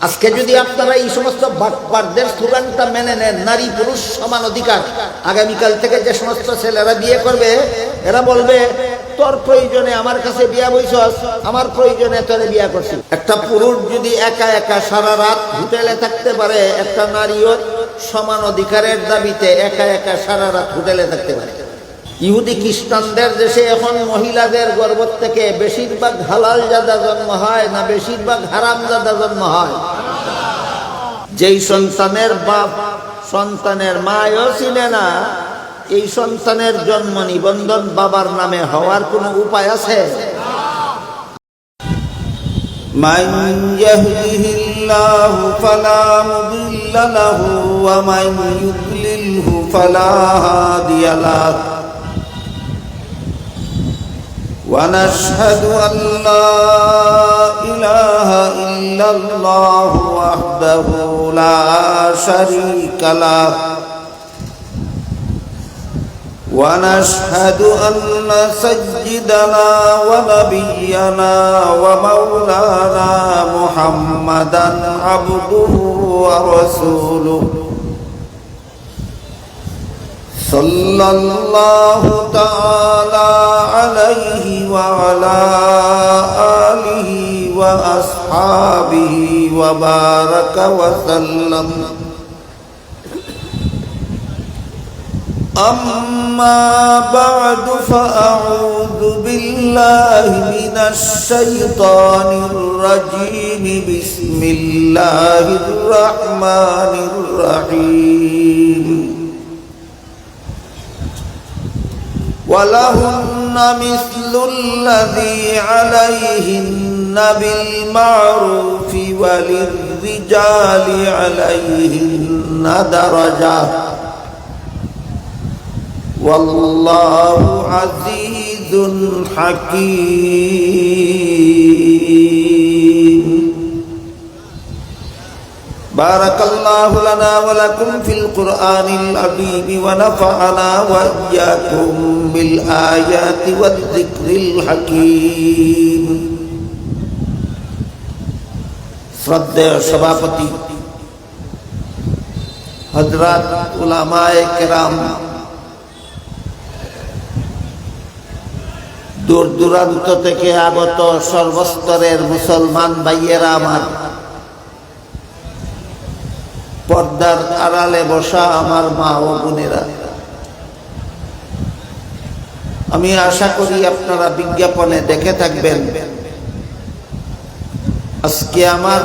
আজকে যদি আপনারা এই সমস্ত বাটপারদের স্লোগানটা মেনে নেন, নারী পুরুষ সমান অধিকার, আগামীকাল থেকে যে সমস্ত ছেলেরা বিয়ে করবে এরা বলবে তোর প্রয়োজনে আমার কাছে বিয়া বইছস, আমার প্রয়োজনে তোরে বিয়া করছি। একটা পুরুষ যদি একা একা সারা রাত হোটেলে থাকতে পারে, একটা নারীও সমান অধিকারের দাবিতে একা একা সারা রাত হোটেলে থাকতে পারে। ইহুদি খ্রিস্টানদের দেশে এখন মহিলাদের গর্ভ থেকে বেশিরভাগ হালাল জাদা জন্ম হয় না বেশিরভাগ হারাম জাদা জন্ম হয়? যেই সন্তানের বাপ সন্তানের মায়ও ছিলেন না, এই সন্তানের জন্ম নিবন্ধন বাবার নামে হওয়ার কোনো উপায় আছে? মান ইয়াহদিহিল্লাহু ফালা মুদিল্লা লাহু ওয়া মান ইউদ্লিলহু ফালা হাদিয়া লাহু ونشهد أن لا إله إلا الله وحده لا شريك له ونشهد أن سيدنا ونبينا ومولانا محمدا عبده ورسوله صلى الله تعالى عليه وعلى آله وأصحابه وبارك وسلم أما بعد فأعوذ بالله من الشيطان الرجيم بسم الله الرحمن الرحيم ولهن مثل الذي عليهن بالمعروف وللرجال عليهن درجة والله عزيز حكيم بارك الله لنا ولكم في القرآن العظيم ونفعنا وإياكم بالآيات والذكر الحكيم শ্রদ্ধেয় সভাপতি হযরত উলামায়ে কেরাম, দূর দূরান্ত থেকে আগত সর্বস্তরের মুসলমান ভাইয়েরা আমার, পর্দার আড়ালে বসা আমার মা ও বোনেরা, আমি আশা করি আপনারা বিজ্ঞাপনে দেখে থাকবেন আজকে আমার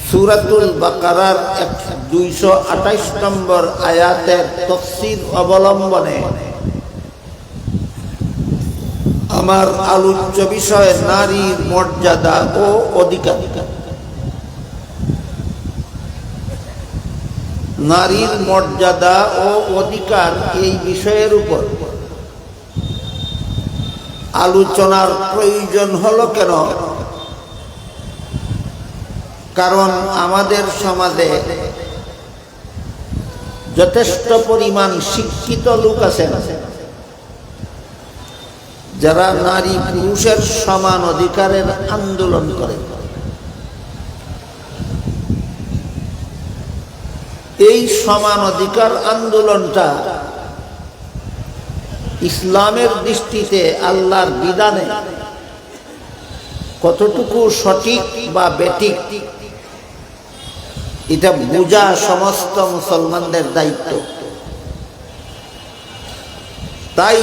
সূরাতুল বাকারার 228 নম্বর আয়াতের তাফসীর অবলম্বনে আমার আলোচ্য বিষয় নারীর মর্যাদা ও অধিকার। নারীর মর্যাদা ও অধিকার এই বিষয়ের উপর আলোচনার প্রয়োজন হলো কেন? কারণ আমাদের সমাজে যথেষ্ট পরিমাণ শিক্ষিত লোক আছেন যারা নারী পুরুষের সমান অধিকারের আন্দোলন করে। এই সমান অধিকার আন্দোলনটা ইসলামের দৃষ্টিতে আল্লাহর বিধানে কতটুকু সঠিক বা বেঠিক এটা বোঝা সমস্ত মুসলমানদের দায়িত্ব। তাই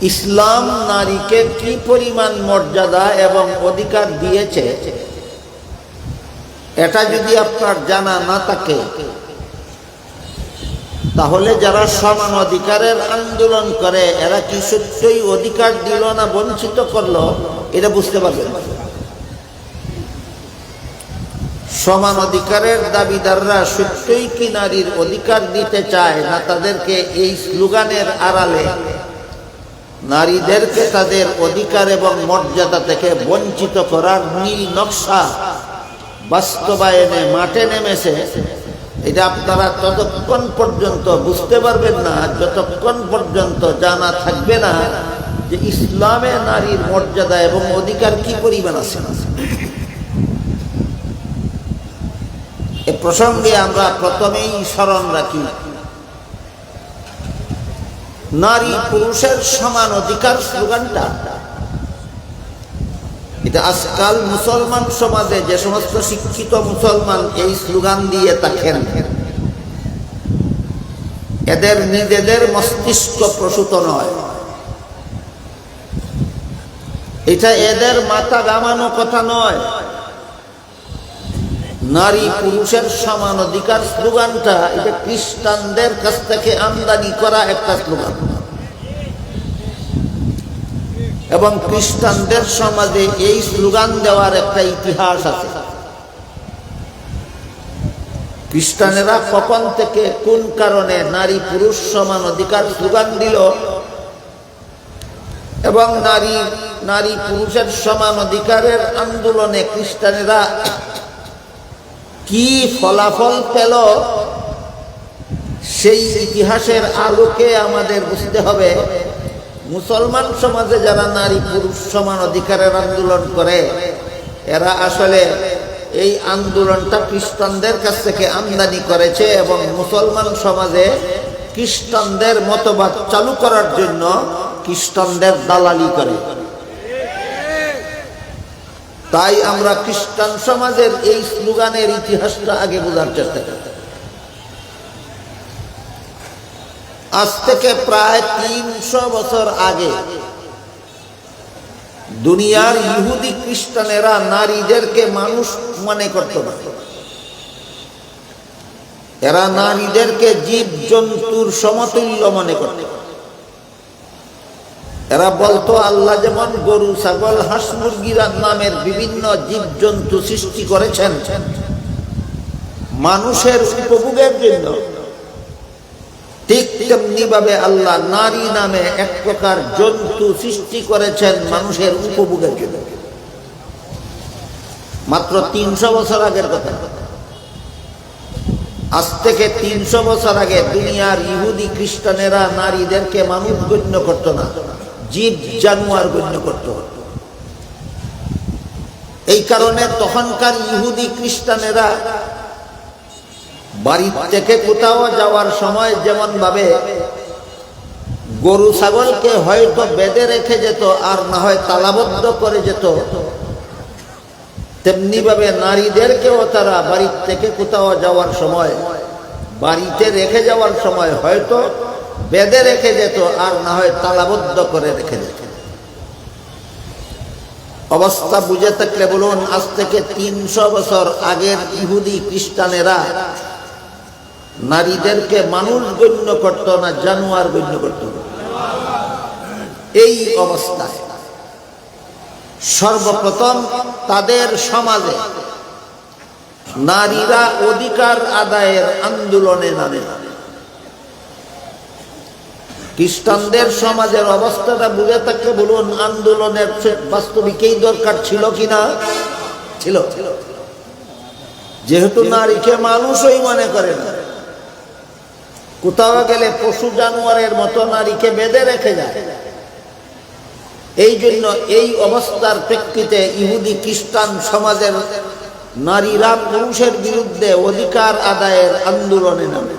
ইসলাম নারীকে কি পরিমাণ মর্যাদা এবং অধিকার দিয়েছে এটা যদি আপনার জানা না থাকে, তাহলে যারা সমান অধিকারের আন্দোলন করে এরা কি সত্যই অধিকার দিল না বঞ্চিত করলো এটা বুঝতে পারবেন। সমান অধিকারের দাবিদাররা সত্যই কি নারীর অধিকার দিতে চায়, না তাদেরকে এই স্লোগানের আড়ালে নারীদেরকে তাদের অধিকার এবং মর্যাদা থেকে বঞ্চিত করার নীল নকশা বাস্তবায়নে মাঠে নেমেছে? এটা আপনারা ততক্ষণ পর্যন্ত বুঝতে পারবেন না যতক্ষণ পর্যন্ত জানা থাকবে না যে ইসলামে নারীর মর্যাদা এবং অধিকার কি পরিমাণ আছে। এ প্রসঙ্গে আমরা প্রথমেই স্মরণ রাখি, নারী পুরুষের সমান অধিকার স্লোগানটা এটা আজকাল মুসলমান সমাজে যে সমস্ত শিক্ষিত মুসলমান এই স্লোগান দিয়ে থাকেন, এদের নিজেদের মস্তিষ্ক প্রসূত নয়, এটা এদের মাথা ঘামানো কথা নয়। নারী পুরুষের সমান অধিকার স্লোগানটা এটা খ্রিস্টানদের কাছ থেকে আমদানি করা একটা স্লোগান, এবং খ্রিস্টানদের সমাজে এই স্লোগান দেওয়ার একটা ইতিহাস আছে। খ্রিস্টানেরা কখন থেকে কোন কারণে নারী পুরুষ সমান অধিকার স্লোগান দিল এবং নারী পুরুষের সমান অধিকারের আন্দোলনে খ্রিস্টানেরা কি ফলাফল পেল, সেই ইতিহাসের আলোকে আমাদের বুঝতে হবে মুসলমান সমাজে যারা নারী পুরুষ সমান অধিকারের আন্দোলন করে এরা আসলে এই আন্দোলনটা খ্রিস্টানদের কাছ থেকে আমদানি করেছে এবং মুসলমান সমাজে খ্রিস্টানদের মতবাদ চালু করার জন্য খ্রিস্টানদের দালালি করে। তাই আমরা খ্রিস্টান সমাজের এই স্লোগানের ইতিহাসটা আগে বোঝার চেষ্টা করি। আজ থেকে প্রায় 300 বছর আগে দুনিয়ার ইহুদি খ্রিস্টানেরা নারীদেরকে মানুষ মনে করত না, এরা নারীদেরকে জীব জন্তুর সমতুল্য মনে করত। এরা বলতো আল্লাহ যেমন গরু ছাগল হাঁস মুরগিরা নামের বিভিন্ন জীব জন্তু সৃষ্টি করেছেন মানুষের উপভোগের জন্য, ঠিক তেমনি ভাবে আল্লাহ নারী নামে এক প্রকার জন্তু সৃষ্টি করেছেন মানুষের উপভোগের জন্য। মাত্র 300 বছর আগের কথা। আজ থেকে 300 বছর আগে দুনিয়ার ইহুদি খ্রিস্টানেরা নারীদেরকে মানুষ গণ্য করত না, জীব জানোয়ার গণ্য করত। এই কারণে তখনকার ইহুদি খ্রিস্টানেরা বাড়ি থেকে কোথাও যাওয়ার সময় যেমন ভাবে গরু ছাগলকে হয়তো বেঁধে রেখে যেত আর না হয় তালাবদ্ধ করে যেত, তেমনি ভাবে নারীদেরকেও তারা বাড়ি থেকে কোথাও যাওয়ার সময় বাড়িতে রেখে যাওয়ার সময় হয়তো বেঁধে রেখে যেত আর না হয় তালাবদ্ধ করে রেখে যেত। অবস্থা বুঝে থাকলে বলুন, আজ থেকে 300 বছর আগের ইহুদি খ্রিস্টানেরা নারীদেরকে মানুষ গণ্য করত না, জানোয়ার গণ্য করত। এই অবস্থায় সর্বপ্রথম তাদের সমাজে নারীরা অধিকার আদায়ের আন্দোলনে নামে। খ্রিস্টানদের সমাজের অবস্থাটা বুঝে থাকলে বলুন, আন্দোলনের বাস্তবিকই দরকার ছিল কিনা? ছিল। যেহেতু নারীকে মানুষই মনে করে না, কোথাও গেলে পশু জানোয়ারের মতো নারীকে বেঁধে রেখে যায়। এই জন্য এই অবস্থার প্রেক্ষিতে ইহুদি খ্রিস্টান সমাজের নারীরা পুরুষের বিরুদ্ধে অধিকার আদায়ের আন্দোলনে নামে।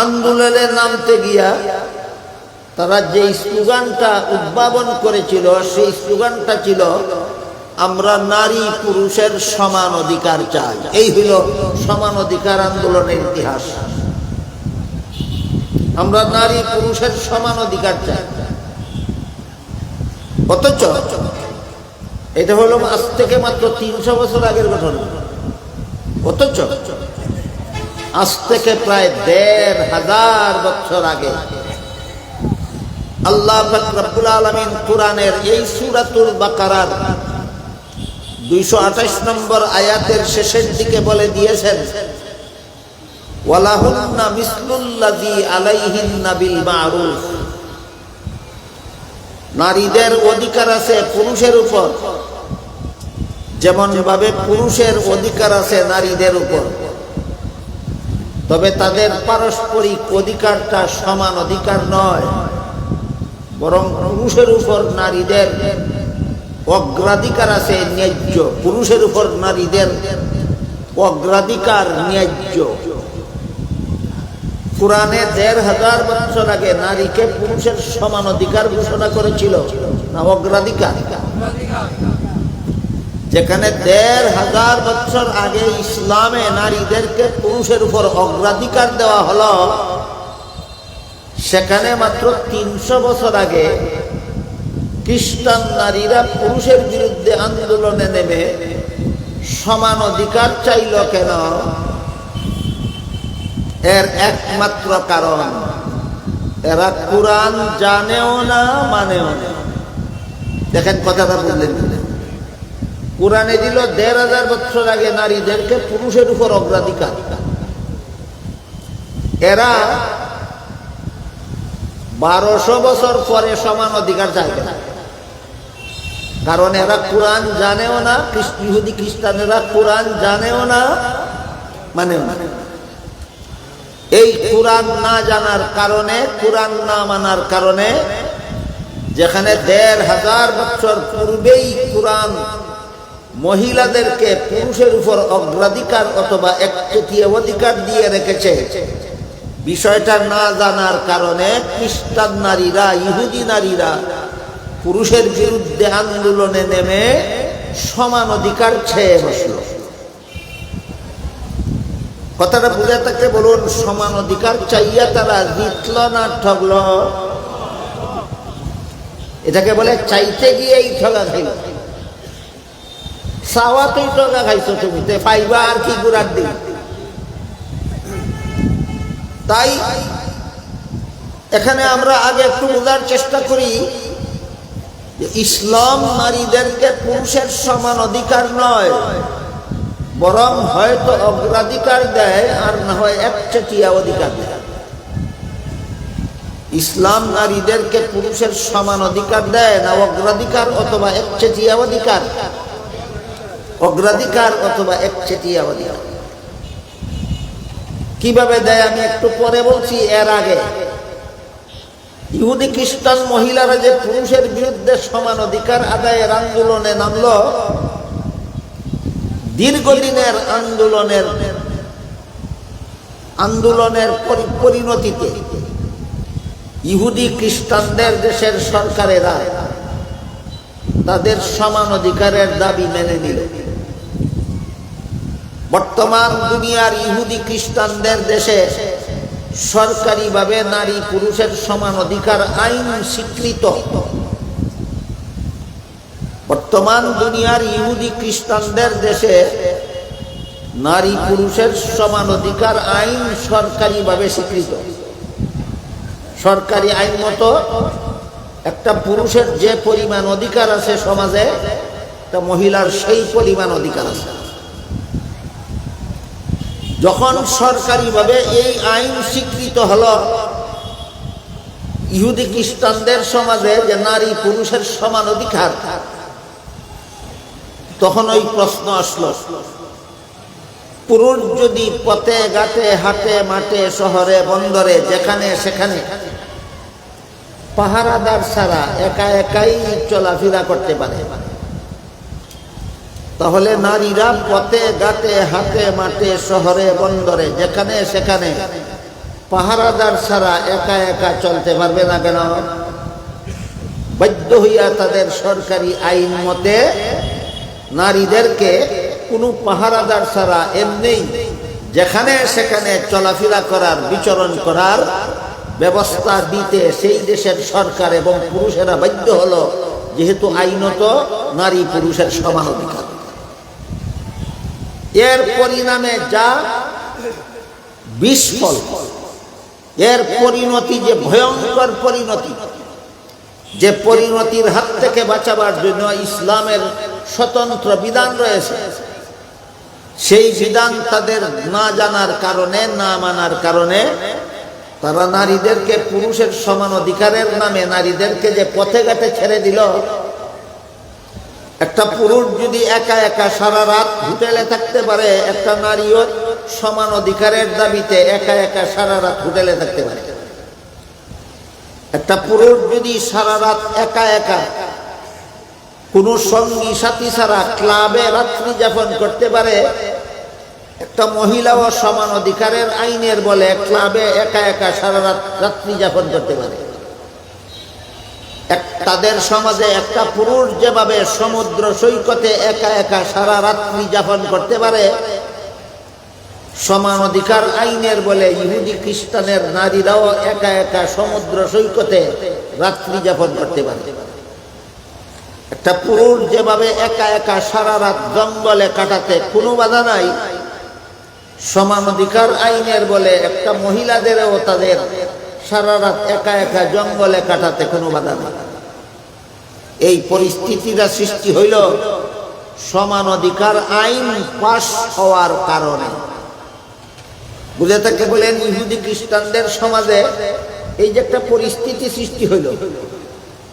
আন্দোলনে নামতে গিয়া তারা যে স্লোগানটা উদ্ভাবন করেছিল সেই স্লোগানটা ছিল, আমরা নারী পুরুষের সমান অধিকার চাই। এই হইল সমান অধিকার আন্দোলনের ইতিহাস। আমরা নারী পুরুষের সমান অধিকার চাই। অথচ এটা হলো আজ থেকে মাত্র 300 বছর আগের ঘটনা। অথচ আজ থেকে প্রায় 1500 বছর আগে আল্লাহ পাক রব্বুল আলামিন কোরআনের এই সূরাতুল বাকারার 228 নম্বর আয়াতের শেষের দিকে বলে দিয়েছেন, ওয়ালাহুন্না মিসলুল্লাযী আলাইহিন্না বিল মা'রুফ। নারীদের অধিকার আছে পুরুষের উপর, যেমন ভাবে পুরুষের অধিকার আছে নারীদের উপর, তবে তাদের পারস্পরিক অধিকারটা সমান অধিকার নয়। বরং পুরুষের উপর নারীদের অগ্রাধিকার আছে ন্যায্য, পুরুষের উপর নারীদের অগ্রাধিকার ন্যায্য। কোরআনে ১৫০০ বছর আগে নারীকে পুরুষের সমান অধিকার ঘোষণা করেছিল না অগ্রাধিকার? যেখানে ১৫০০ বছর আগে ইসলামে নারীদেরকে পুরুষের উপর অগ্রাধিকার দেওয়া হলো, সেখানে মাত্র ৩০০ বছর আগে খ্রিস্টান নারীরা পুরুষের বিরুদ্ধে আন্দোলনে নেমে সমান অধিকার চাইল কেন? এর একমাত্র কারণ এরা কোরআন জানেও না, মানেও না। দেখেন কথাটা বললেন, কোরআনে দিল ১৫০০ বছর আগে নারীদেরকে পুরুষের উপর অগ্রাধিকার, এরা ১২০০ বছর পরে সমান অধিকার চাইবে না। কারণ এরা কোরআন জানেও না, ইহুদি খ্রিস্টানেরা কোরআন জানেও না, মানেও না। এই কোরআন না জানার কারণে, কোরআন না মানার কারণে, যেখানে ১৫০০ বছর পূর্বেই কোরআন মহিলাদেরকে পুরুষের উপর অগ্রাধিকার অথবা একচেটিয়া অধিকার দিয়ে রেখেছে, বিষয়টা না জানার কারণে খ্রিস্টান নারীরা, ইহুদি নারীরা পুরুষের বিরুদ্ধে আন্দোলনে নেমে সমান অধিকার চেয়ে বসল। কথাটা বুঝে থাকতে বলুন, সমান অধিকার চাইয়া তারা জিতল না ঠগল? এটাকে বলে চাইতে গিয়েই ঠগা খাইল। চাওয়াতেই ঠগা খাইছো তুমি, তে পাইবা আর কি গুড়ার দিন। তাই এখানে আমরা আগে একটু বোঝার চেষ্টা করি যে ইসলাম নারীদেরকে পুরুষের সমান অধিকার নয়, বরং হয়তো অগ্রাধিকার দেয় আর না হয় একচেটিয়া অধিকার দেয়। ইসলাম নারীদেরকে পুরুষের সমান অধিকার দেয় না অগ্রাধিকার অথবা একচেটিয়া অধিকার? অগ্রাধিকার অথবা একচেটিয়া অধিকার। কিভাবে দেয় আমি একটু পরে বলছি। এর আগে ইহুদি খ্রিস্টান মহিলারা যে পুরুষের বিরুদ্ধে সমান অধিকার আদায়ের আন্দোলনে নামল, দীর্ঘদিনের আন্দোলনের পরিণতিতে ইহুদি খ্রিস্টানদের দেশের সরকারেরা তাদের সমান অধিকারের দাবি মেনে নিল। বর্তমান দুনিয়ার ইহুদি খ্রিস্টানদের দেশে সরকারিভাবে নারী পুরুষের সমান অধিকার আইন স্বীকৃত। বর্তমান দুনিয়ার ইহুদি খ্রিস্টানদের দেশে নারী পুরুষের সমান অধিকার আইন সরকারিভাবে স্বীকৃত। সরকারি আইন মতো একটা পুরুষের যে পরিমাণ অধিকার আছে সমাজে, একটা মহিলার সেই পরিমাণ অধিকার আছে। যখন সরকারিভাবে এই আইন স্বীকৃত হলো ইহুদি খ্রিস্টানদের সমাজে যে নারী পুরুষের সমান অধিকার, তখন ওই প্রশ্ন আসলো, পুরুষ যদি পথে ঘাটে হাটে মাঠে শহরে বন্দরে যেখানে সেখানে পাহারাদার ছাড়া একা একাই চলাফেরা করতে পারে, তাহলে নারীরা পথে ঘাটে হাটে মাঠে শহরে বন্দরে যেখানে সেখানে পাহারাদার ছাড়া একা একা চলতে পারবে না কেন? বাধ্য হইয়া তাদের সরকারি আইন মতে নারীদেরকে কোনো পাহারাদার ছাড়া এমনি যেখানে সেখানে চলাফেরা করার, বিচরণ করার ব্যবস্থা দিতে সেই দেশের সরকার এবং পুরুষেরা বাধ্য হলো, যেহেতু আইনত নারী পুরুষের সমান অধিকার। এর পরিণামে যা বিস্ফল, এর পরিণতি যে ভয়ঙ্কর পরিণতি, যে পরিণতির হাত থেকে বাঁচাবার জন্য ইসলামের স্বতন্ত্র বিধান রয়েছে, সেই বিধান তাদের না জানার কারণে, না মানার কারণে তারা নারীদেরকে পুরুষের সমান অধিকারের নামে নারীদেরকে যে পথে ঘাটে ছেড়ে দিল। একটা পুরুষ যদি একা একা সারা রাত হোটেলে থাকতে পারে, একটা নারীও সমান অধিকারের দাবিতে একা একা সারা রাত হোটেলে থাকতে পারে। একটা পুরুষ যদি সারা রাত একা একা কোনো সঙ্গী সাথী ছাড়া ক্লাবে রাত্রি যাপন করতে পারে, একটা মহিলাও সমান অধিকারের আইনের বলে ক্লাবে একা একা সারা রাত রাত্রি যাপন করতে পারে। তাদের সমাজে একটা পুরুষ যেভাবে সমুদ্র সৈকতে একা একা সারা রাত্রি যাপন করতে পারে, সমান অধিকার আইনের বলে ইহুদি খ্রিস্টানের নারীরাও একা একা সমুদ্র সৈকতে রাত্রি যাপন করতে পারে। একটা পুরুষ যেভাবে একা একা সারা রাত জঙ্গলে কাটাতে কোনো বাধা নাই, সমান অধিকার আইনের বলে একটা মহিলাদেরও তাদের সারা রাত একা একা জঙ্গলে কাটাতে কোনো বাধা নাই। এই পরিস্থিতিটা সৃষ্টি হইল সমান অধিকার আইন পাশ হওয়ার কারণে। বুঝে থাকে বলেন ইহুদি খ্রিস্টানদের সমাজে এই যে একটা পরিস্থিতি সৃষ্টি হইল,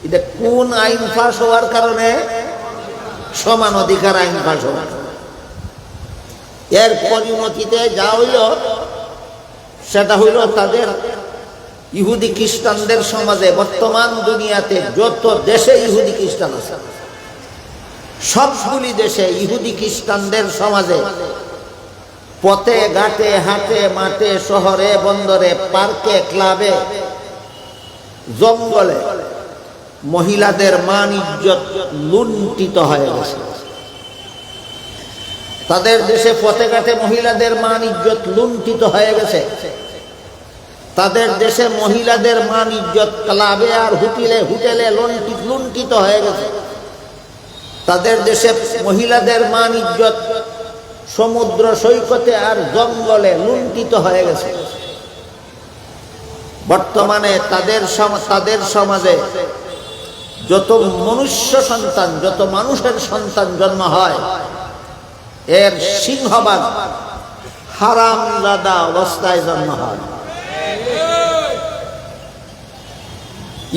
এটা কোন আইন পাশ হওয়ার কারণে? সমান অধিকার আইন পাশ হওয়ার। এর পরিণতিতে যা হইল সেটা হইল তাদের ইহুদি খ্রিস্টানদের সমাজে বর্তমান দুনিয়াতে যত দেশে ইহুদি খ্রিস্টান আছে সবগুলি দেশে ইহুদি খ্রিস্টানদের সমাজে পথে ঘাটে হাটে মাঠে শহরে বন্দরে পার্কে ক্লাবে জঙ্গলে মহিলাদের মান ইজ্জত লুণ্ঠিত হয়ে গেছে। তাদের দেশে পথে ঘাটে মহিলাদের মান ইজ্জত লুণ্ঠিত হয়ে গেছে। তাদের দেশে মহিলাদের মান ইজ্জত ক্লাবে আর হোটেলে লুণ্ঠিত হয়ে গেছে। তাদের দেশে মহিলাদের মান ইজ্জত সমুদ্র সৈকতে আর জঙ্গলে লুণ্ঠিত হয়ে গেছে। বর্তমানে তাদের সমাজে যত মনুষ্য সন্তান, যত মানুষের সন্তান জন্ম হয়, এর সিংহভাগ হারামজাদা অবস্থায় জন্ম হয়।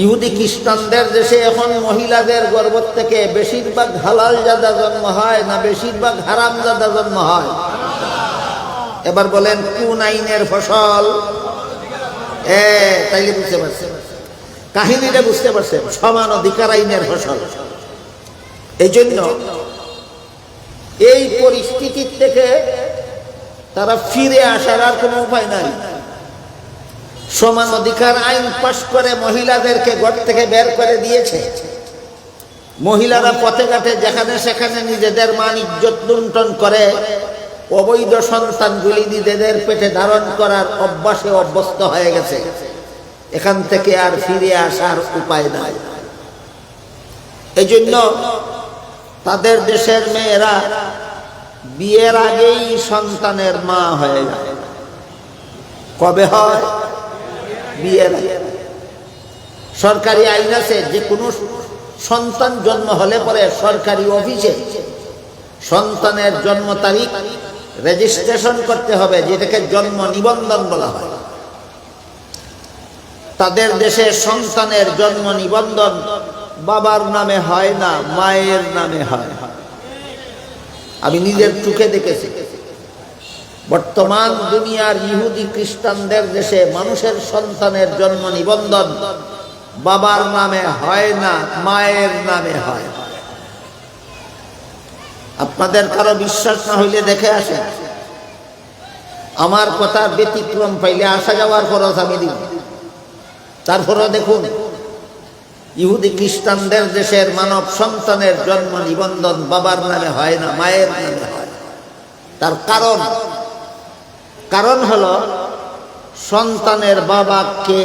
ইহুদি খ্রিস্টানদের দেশে এখন মহিলাদের গর্ভ থেকে বেশিরভাগ হালাল জাদা জন্ম হয় না বেশিরভাগ হারাম জাদা জন্ম হয়? এবার বলেন কোন আইনের ফসল? তাইলে বুঝতে পারছেন, কাহিনীটা বুঝতে পারছেন, সমান অধিকার আইনের ফসল। এই জন্য এই পরিস্থিতির থেকে তারা ফিরে আসার আর কোনো উপায় নাই। সমান অধিকার আইন পাশ করে মহিলাদেরকে ঘর থেকে বের করে দিয়েছে। মহিলারা পথে ঘাটে যেখানে সেখানে নিজেদের মান ইজ্জত লুণ্ঠন করে অবৈধ সন্তানগুলি নিজেদের পেটে ধারণ করার অভ্যাসে অভ্যস্ত হয়ে গেছে। এখান থেকে আর ফিরে আসার উপায় নাই। এই জন্য তাদের দেশের মেয়েরা বিয়ের আগেই সন্তানের মা হয়ে যায়। কবে হয়? বিয়ের আগে। সরকারি আইন আছে যে কোনো সন্তান জন্ম হলে পরে সরকারি অফিসে সন্তানের জন্ম তারিখ রেজিস্ট্রেশন করতে হবে, যেটাকে জন্ম নিবন্ধন বলা হয়। তাদের দেশে সন্তানের জন্ম নিবন্ধন বাবার নামে হয় না, মায়ের নামে হয়। আমি নিজের চোখে দেখেছি। বর্তমান দুনিয়ার ইহুদি খ্রিস্টানদের দেশে মানুষের সন্তানের জন্ম নিবন্ধন বাবার নামে হয় না, মায়ের নামে হয়। আপনাদের কারো বিশ্বাস না হইলে দেখে আসেন। আমার কথা ব্যতিক্রম পাইলে আসা যাওয়ার খরচ আমি দিব। তারপরেও দেখুন, ইহুদি খ্রিস্টানদের দেশের মানব সন্তানের জন্ম নিবন্ধন বাবার নামে হয় না, মায়ের নামে হয়। তার কারণ হলো সন্তানের বাবা কে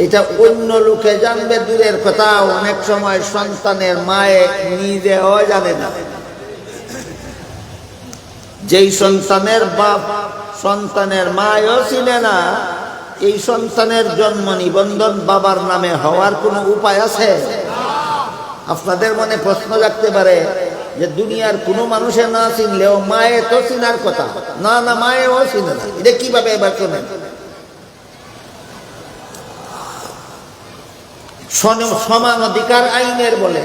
এটা অন্য লোকে জানবে দূরের কথা, অনেক সময় সন্তানের মায়ে নিজেও জানে না। যেই সন্তানের বাপ সন্তানের মায়ও চিনে না, এই সন্তানের জন্ম নিবন্ধন বাবার নামে হওয়ার কোনো উপায় আছে? আপনাদের মনে প্রশ্ন জাগতে পারে যে দুনিয়ার কোনো মানুষে না চিনলেও মায়ে তো চিনার কথা। না, মায়েও চিনে না। এটা কিভাবে এবার শোনেন। সমান অধিকার আইনের বলে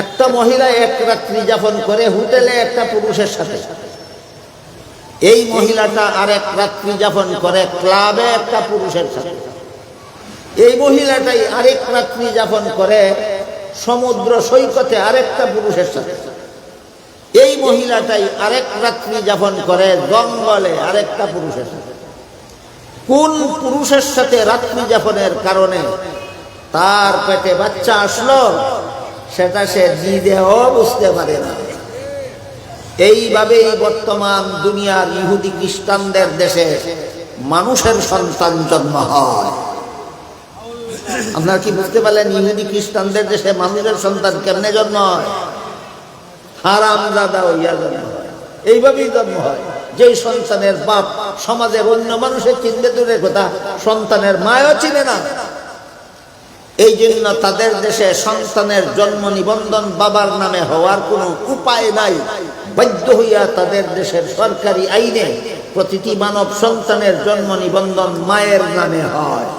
একটা মহিলা এক রাত্রি যাপন করে হোটেলে একটা পুরুষের সাথে, এই মহিলাটা আর এক রাত্রি যাপন করে ক্লাবে একটা পুরুষের সাথে। এই মহিলাটাই আরেক রাত্রি যাপন করে সমুদ্র সৈকতে আরেকটা পুরুষের সাথে, এই মহিলাটাই আরেক রাত্রি যাপন করে জঙ্গলে আরেকটা পুরুষের সাথে। কোন পুরুষের সাথে রাত্রি যাপনের কারণে তার পেটে বাচ্চা আসলো সেটা সে নিজেও বুঝতে পারে না। এইভাবেই বর্তমান দুনিয়ার ইহুদি খ্রিস্টানদের দেশে মানুষের সন্তান জন্ম হয়। আপনারা কি বুঝতে পারলেন ইহুদি খ্রিস্টানদের দেশে মানুষের সন্তান কেমনে জন্ম হয়? হারামজাদা হইয়া জন্ম হয়। এইভাবেই জন্ম হয়। যেই সন্তানের বাপ সমাজের অন্য মানুষের চিনতে দূরের কথা, সন্তানের মায়ও চিনে না। এই জন্য তাদের দেশে সন্তানের জন্ম নিবন্ধন বাবার নামে হওয়ার কোনো উপায় নাই। বাধ্য হইয়া তাদের দেশের সরকারি আইনে প্রতিটি মানব সন্তানের জন্ম নিবন্ধন মায়ের নামে হয়।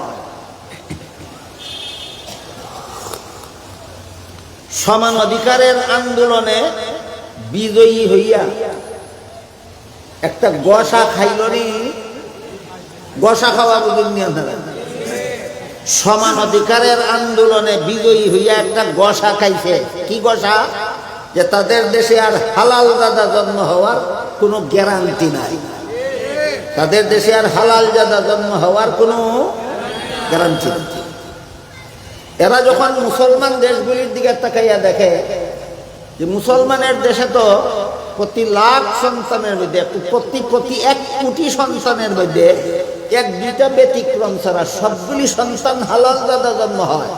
সমান অধিকারের আন্দোলনে বিজয়ী হইয়া একটা গসা খাইলনি, গসা খাওয়া বুঝুন নিয়ে সমান অধিকারের আন্দোলনে বিজয়ী হইয়া একটা গসা খাইছে। কি গসা? যে তাদের দেশে আর হালাল জাদা জন্ম হওয়ার কোনো গ্যারান্টি নাই। তাদের দেশে আর হালাল জাদা জন্ম হওয়ার কোনো গ্যারান্টি নেই। এরা যখন মুসলমান দেশগুলির দিকে তাকাইয়া দেখে যে মুসলমানের দেশে তো প্রতি লাখ সন্তানের মধ্যে প্রতি 1 কোটি সন্তানের মধ্যে 1-2টা ব্যতিক্রম ছাড়া সবগুলি সন্তান হালাল জাদা জন্ম হয়।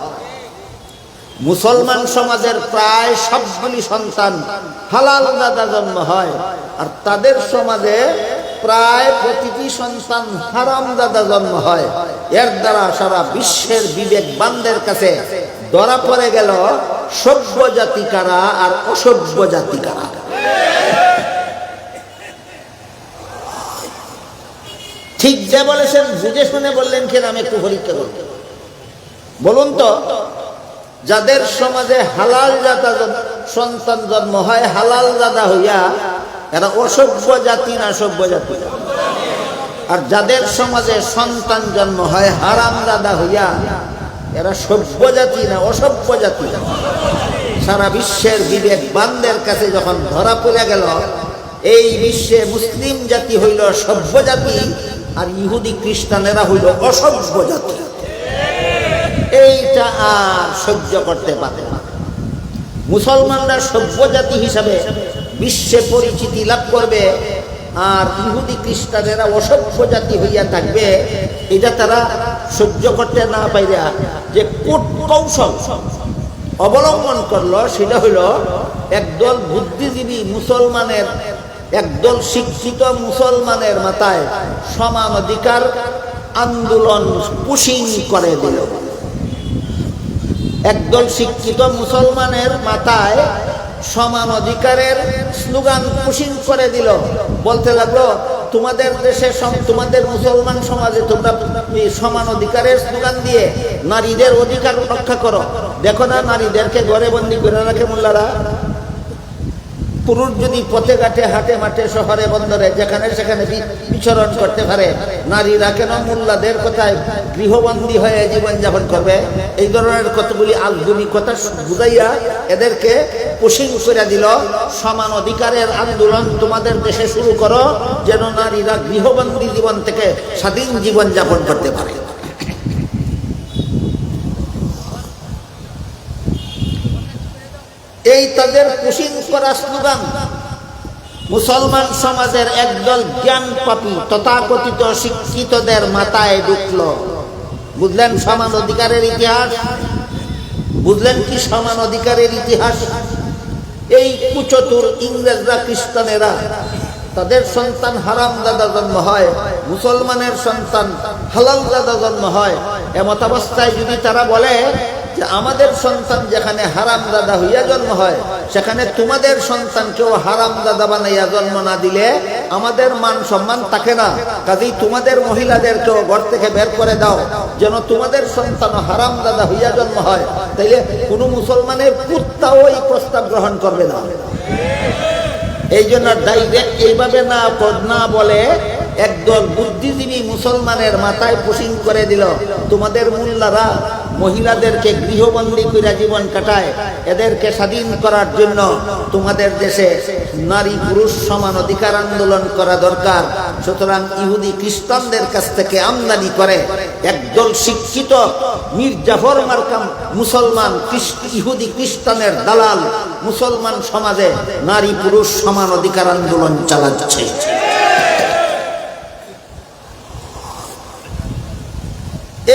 মুসলমান সমাজের প্রায় সবগুলি সন্তান হালাল জাদা জন্ম হয়, আর তাদের সমাজে প্রায় প্রতিটি সন্তান হারাম জাদা জন্ম হয়। এর দ্বারা সারা বিশ্বের বিবেকবানদের কাছে ধরা পড়ে গেল সভ্য জাতি কারা আর অসভ্য জাতি কারা। ঠিক যে বলেছেন বুঝে শুনে বললেন কেন? আমি একটু পরীক্ষা করব। বলুন তো, যাদের সমাজে হালাল জাদা সন্তান জন্ম হয় হালাল জাদা হইয়া, এরা অসভ্য জাতি না সভ্য জাতি? আর যাদের সমাজে সন্তান জন্ম হয় হারাম জাদা হইয়া, এরা সভ্য জাতি না অসভ্য জাতি? সারা বিশ্বের বিবেকবানদের কাছে যখন ধরা পড়ে গেল এই বিশ্বে মুসলিম জাতি হইল সভ্য জাতি আর ইহুদি খ্রিস্টানেরা হইল অসভ্য জাতি, এইটা আর সহ্য করতে পারে না। মুসলমানরা সভ্য জাতি হিসাবে বিশ্বে পরিচিতি লাভ করবে আর ইহুদি খ্রিস্টানেরা অসভ্য জাতি হইয়া থাকবে, এটা তারা সহ্য করতে না পাইরা যে কৌশল অবলম্বন করলো সেটা হইল একদল বুদ্ধিজীবী মুসলমানের, একদল শিক্ষিত মুসলমানের মাথায় সমান অধিকার আন্দোলন পুশিং করে দিল। একদল শিক্ষিত মুসলমানের মাথায় সমান অধিকারের স্লোগান পুশিং করে দিল। বলতে লাগলো, তোমাদের দেশে তোমাদের মুসলমান সমাজে তোমরা সমান অধিকারের স্লোগান দিয়ে নারীদের অধিকার রক্ষা করো। দেখো না, নারীদেরকে ঘরে বন্দি করে রাখে মোল্লারা। পুরুষ যদি পথে ঘাটে হাটে মাঠে শহরে বন্দরে যেখানে সেখানে বিচরণ করতে পারে, নারীরা কেন মোল্লাদের কথায় গৃহবন্দী হয়ে জীবনযাপন করবে? এই ধরনের কতগুলি আলগুনি কথা বুঝাইয়া এদেরকে পুশিং করে দিল, সমান অধিকারের আন্দোলন তোমাদের দেশে শুরু করো যেন নারীরা গৃহবন্দী জীবন থেকে স্বাধীন জীবনযাপন করতে পারে। এই তাদের পুশিং করা স্লোগান মুসলমান সমাজের একদল জ্ঞান পাপী তথাকথিত শিক্ষিতদের মাথায় ঢুকল। বুঝলেন সমান অধিকারের ইতিহাস? বুঝলেন কি সমান অধিকারের ইতিহাস? এই কুচতুর ইংরেজরা খ্রিস্টানেরা তাদের সন্তান হারাম দাদা জন্ম হয়, মুসলমানের সন্তান হালাল দাদা জন্ম হয়। এমতাবস্থায় যদি তারা বলে যে আমাদের সন্তান যেখানে হারাম দাদা হইয়া জন্ম হয় সেখানে তোমাদের সন্তানকেও হারাম দাদা বানাইয়া জন্ম না দিলে আমাদের মান সম্মান থাকে না, কাজেই তোমাদের মহিলাদেরকেও ঘর থেকে বের করে দাও যেন তোমাদের সন্তান হারাম দাদা হইয়া জন্ম হয়, তাইলে কোনো মুসলমানের কুত্তাও এই প্রস্তাব গ্রহণ করবে না। এই জন্য ডাইরেক্ট এইভাবে না বলে একদল বুদ্ধিজীবী মুসলমানের মাথায় পুশিং করে দিল, তোমাদের মোল্লারা মহিলাদেরকে গৃহবন্দী করে জীবন কাটায়, এদেরকে স্বাধীন করার জন্য তোমাদের দেশে নারী পুরুষ সমান অধিকার আন্দোলন করা দরকার। সুতরাং ইহুদি খ্রিস্টানদের কাছ থেকে আমদানি করে একদল শিক্ষিত মীর জাফর মার্কা মুসলমান ইহুদি খ্রিস্টানের দালাল মুসলমান সমাজে নারী পুরুষ সমান অধিকার আন্দোলন চালাচ্ছে।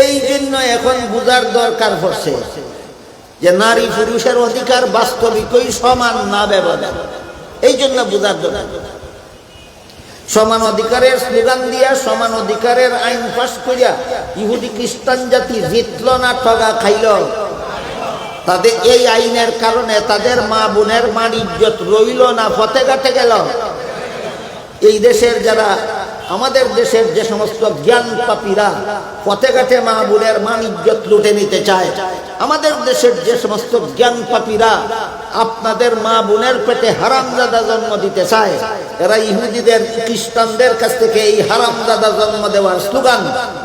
এই জন্য এখন বুঝার দরকার পড়ছে যে নারী পুরুষের অধিকার বাস্তবিকই সমান না ব্যবধান। এই জন্য বুঝার দরকার। সমান অধিকারের স্লোগান দিয়া সমান অধিকারের আইন পাস করিয়া ইহুদি খ্রিস্টান জাতি জিতল না ঠগা খাইল। তাদের এই আইনের কারণে তাদের মা বোনের মান ইজ্জত রইল না ফতে কাটে গেল। এই দেশের যারা আমাদের দেশের যে সমস্ত জ্ঞান পাপীরা পথে ঘাটে মা বোনের মান ইজ্জত লুটে নিতে চায়, আমাদের দেশের যে সমস্ত জ্ঞান পাপীরা আপনাদের মা বোনের পেটে হারামজাদা জন্ম দিতে চায়, এরা ইহুদিদের খ্রিস্টানদের কাছ থেকে এই হারামজাদা জন্ম দেওয়ার স্লোগান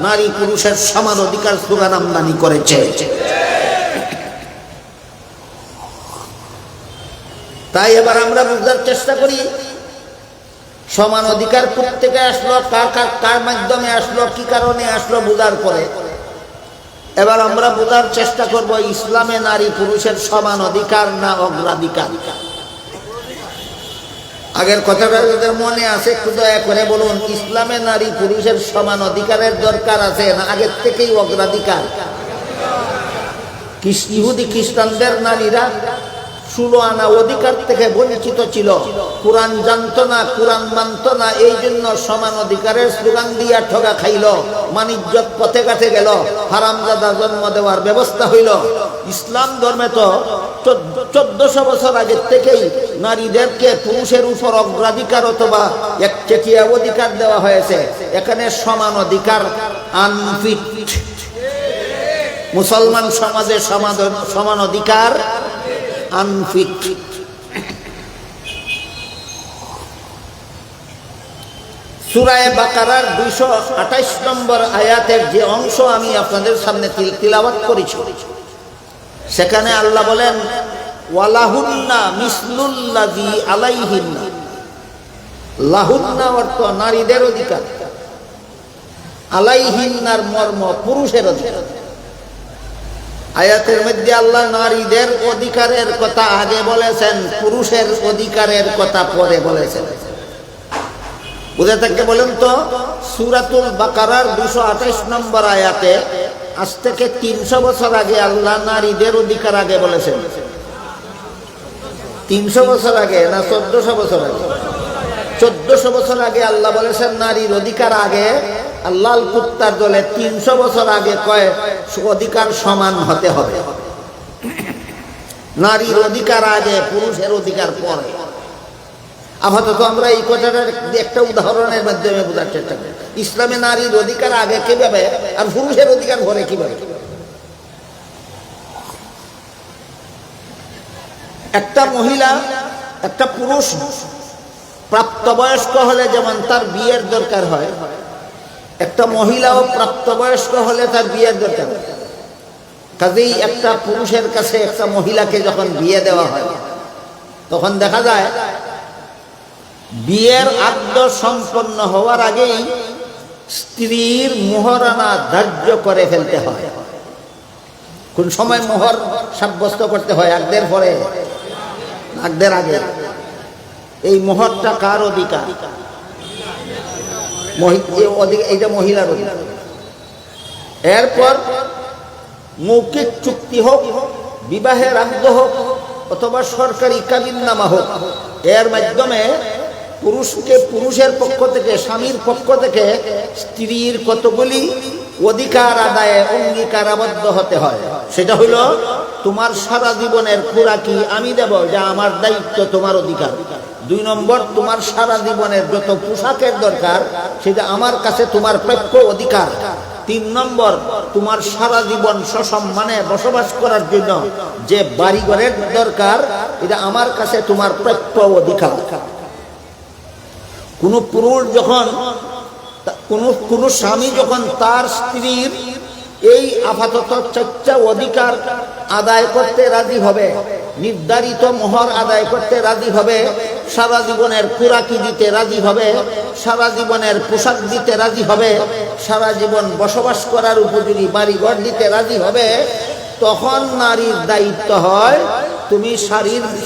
নারী পুরুষের সমান অধিকার স্লোগান আমদানি করেছে। তাই এবার আমরা বুঝার চেষ্টা করি সমান অধিকার থেকে আসলো, কার মাধ্যমে আসলো, কি কারণে আসলো বুঝার পরে এবার আমরা বোঝার চেষ্টা করব ইসলামে নারী পুরুষের সমান অধিকার না অগ্রাধিকার। আগের কথাটা যাদের মনে আছে একটু দয়া করে বলুন, ইসলামে নারী পুরুষের সমান অধিকারের দরকার আছে না আগের থেকেই অগ্রাধিকার? ইহুদি খ্রিস্টানদের নারীরা 16 আনা অধিকার থেকে বঞ্চিত ছিল, কোরআন জানতো না, কোরআন মানত না, এই জন্য সমান অধিকারের স্লোগান দিয়া ঠগা খাইল, মানিজ্যত পথে ঘাটে গেল, হারামজাদা জন্ম দেওয়ার ব্যবস্থা হইল। ইসলাম ধর্মে তো 1400 বছর আগের থেকেই নারীদেরকে পুরুষের উপর অগ্রাধিকার অথবা একচেটিয়া অধিকার দেওয়া হয়েছে। এখানে সমান অধিকার আনফিট। মুসলমান সমাজে সমান অধিকার আনফিট। সূরা বাকারার 228 নম্বর আয়াতের যে অংশ আমি আপনাদের সামনে তিলাওয়াত করেছি, সেখানে আল্লাহ বলেন ওয়ালাহুন্না মিসলুল্লাযী আলাইহিন্না। লাহুন্না অর্থ নারীদের অধিকার, আলাইহিন্নার মর্ম পুরুষের অধিকার। আয়াতের মধ্যে আল্লাহ নারীদের অধিকারের কথা আগে বলেছেন, পুরুষের অধিকারের কথা পরে বলেছেন। বুঝে থাকতে বলেন তো, সূরাতুল বাকারার 228 নম্বর আয়াতে আজ থেকে 300 বছর আগে আল্লাহ নারীদের অধিকার আগে বলেছেন। 300 বছর আগে না 1400 বছর আগে? 1400 বছর আগে আল্লাহ বলেছেন নারীর অধিকার আগে। আল্লাহ কুত্তার দলে 300 বছর আগে কয় অধিকার সমান হতে হবে। নারীর অধিকার আগে, পুরুষের অধিকার পরে। আপাতত আমরা এই কথাটার একটা উদাহরণের মাধ্যমে বোঝার চেষ্টা করি। ইসলামে নারীর অধিকার আগে কিভাবে আর পুরুষের অধিকার পরে কিভাবে? একটা মহিলা, একটা পুরুষ প্রাপ্তবয়স্ক হলে যেমন তার বিয়ের দরকার হয়, একটা মহিলাও প্রাপ্তবয়স্ক হলে তার বিয়ের দরকার। কাজেই একটা পুরুষের কাছে একটা মহিলাকে যখন বিয়ে দেওয়া হয়, তখন দেখা যায় বিয়ের আদ্য সম্পন্ন হওয়ার আগেই স্ত্রীর মোহরানা ধার্য করে ফেলতে হয়। কোন সময় মোহর সাব্যস্ত করতে হয়? আগদের পরে, আগদের আগে। এই মোহরটা কার অধিকার? এইটা মহিলার অধিকার। এরপর মৌখিক চুক্তি হোক, বিবাহের আগ্রহ হোক, অথবা সরকারি কাবিননামা হোক, এর মাধ্যমে পুরুষের পক্ষ থেকে, স্বামীর পক্ষ থেকে স্ত্রীর কতগুলি অধিকার আদায়ে অঙ্গীকার আবদ্ধ হতে হয়। সেটা হইল তোমার সারা জীবনের খোরাকি আমি দেব, যা আমার দায়িত্ব, তোমার অধিকার। 2 নম্বর, তোমার সারা জীবনের যত পোশাকের দরকার সেটা আমার কাছে তোমার প্রাপ্য অধিকার। 3 নম্বর, তোমার সারা জীবন সসম্মানে বসবাস করার জন্য যে বাড়িঘরের দরকার, এটা আমার কাছে তোমার প্রাপ্য অধিকার। কোন পুরুষ যখন কোন স্বামী যখন তার স্ত্রীর এই আপাতত 4টা অধিকার আদায় করতে রাজি হবে, নির্ধারিত মোহর আদায় করতে রাজি হবে, সারা জীবনের খুরাকি দিতে রাজি হবে, সারা জীবনের পোশাক দিতে রাজি হবে, সারা জীবন বসবাস করার উপযোগী বাড়িঘর দিতে রাজি হবে, তখন নারীর দায়িত্ব হয় তুমি